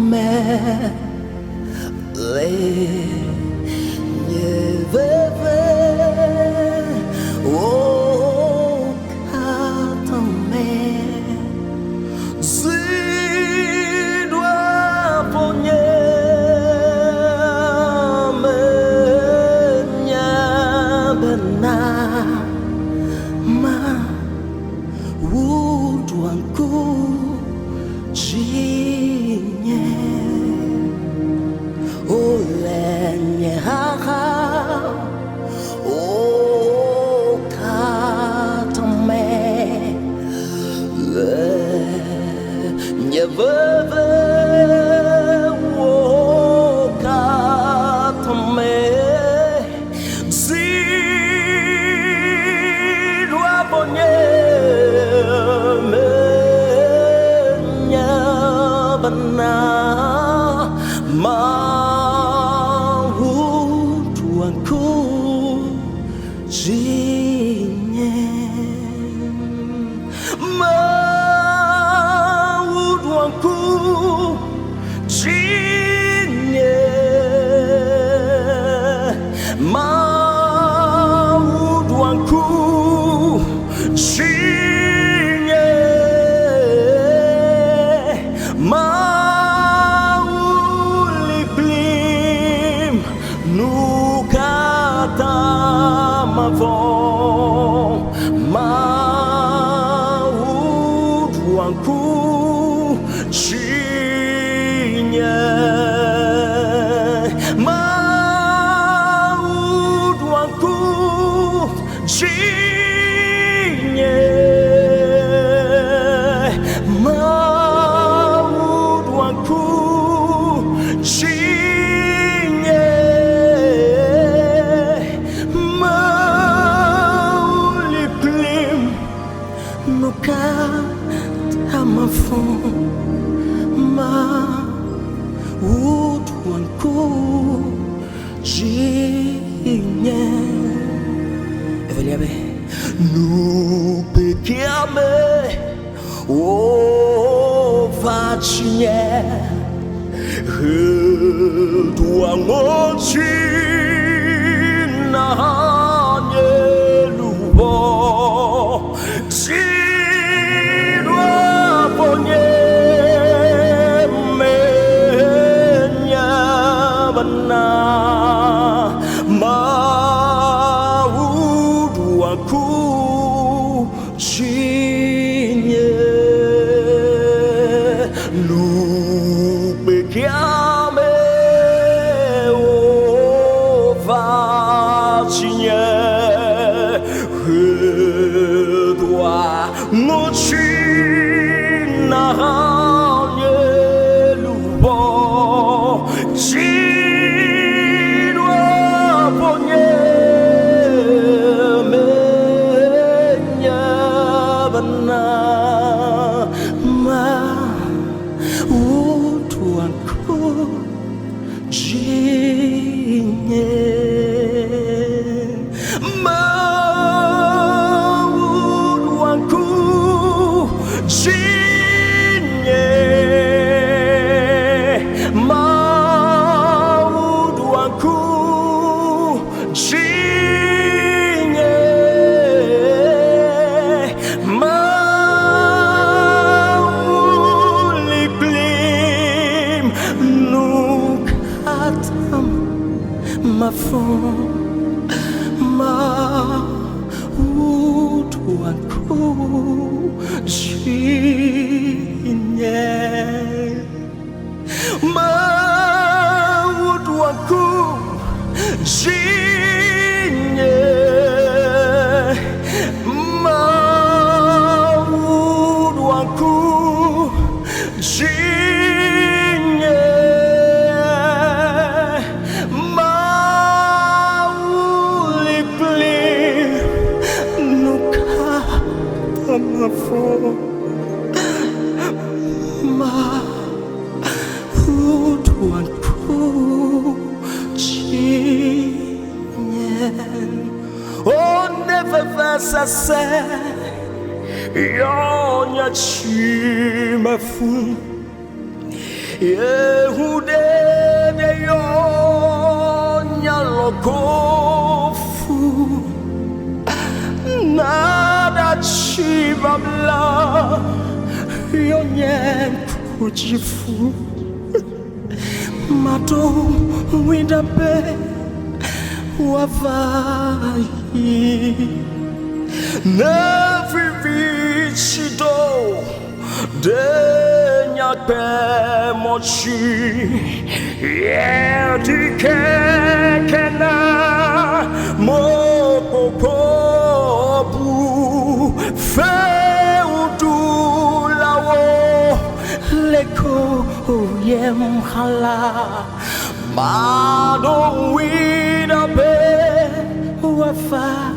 me le nyeveve o katame zidwa ponye me nyabena ma wudwanku dzinye olenye haha o katame le nyeveve o katame zidwa ponye Mawu tuanku dzinye Mawu tuanku dzinye Mawu tuanku dzinye Nukata mavon Mawu tuanku dzinye Mawu tuanku dzinye Mawu tuanku dzinye Nukata mavon Mawu tuanku dzinye Eveliabe nupekiame o vacinye Tuangochi na lubo Sidwa ponye menya bana Mawu tuanku dzinye Nupekiame o vacinye Mochi na lubo Sidwa ponye menya bana Mawu tuanku dzinye Mawu tuanku dzinye Mawu liklim nukatam mavon Mawu tuanku dzinye Mawu tuanku dzinye Mawu tuanku dzinye Mawu liklim nukata mavon Mawu tuanku dzinye Oh never vasase Yonya chima fu Yehude de yo nyalokofu nada chibabla yo nyenkujifu mato windabe wavai nevi vichido denya pe mochi yedike kena mokokobu feudulawo leko yemhala mado widabe wafai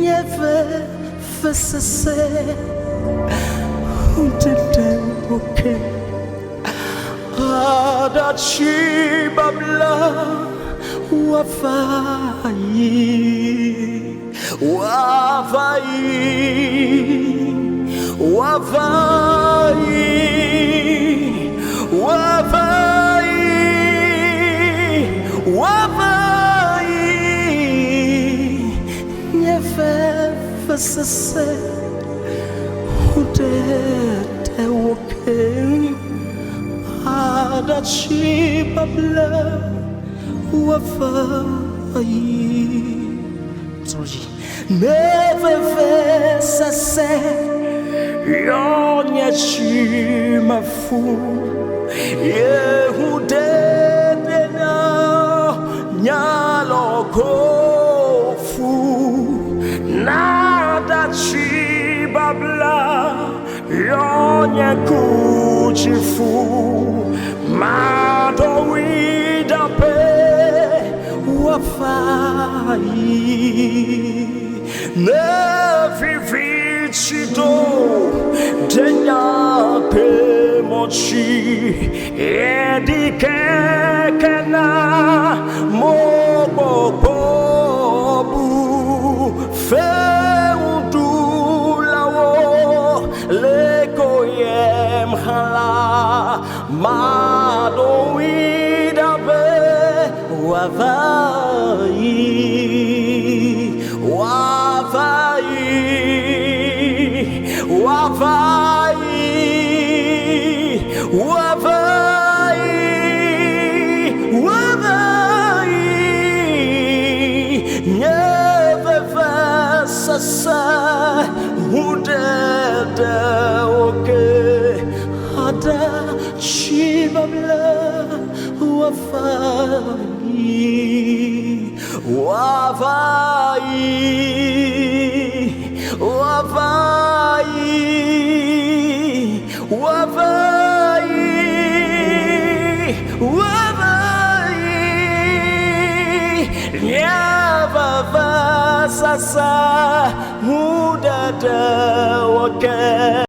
Never okay. Adachi babla wafai never okay. Adachi babla wafai never yonya chimafu Yehude na nyalokofu nada chibabla yonya kuchifu mado widape wafai nevi vichido denya pe mochi edike kena mobobobu feudulawo leko yemhala mado widabe wavai never sasa hudede okay ada chibabla never sasa hudede okay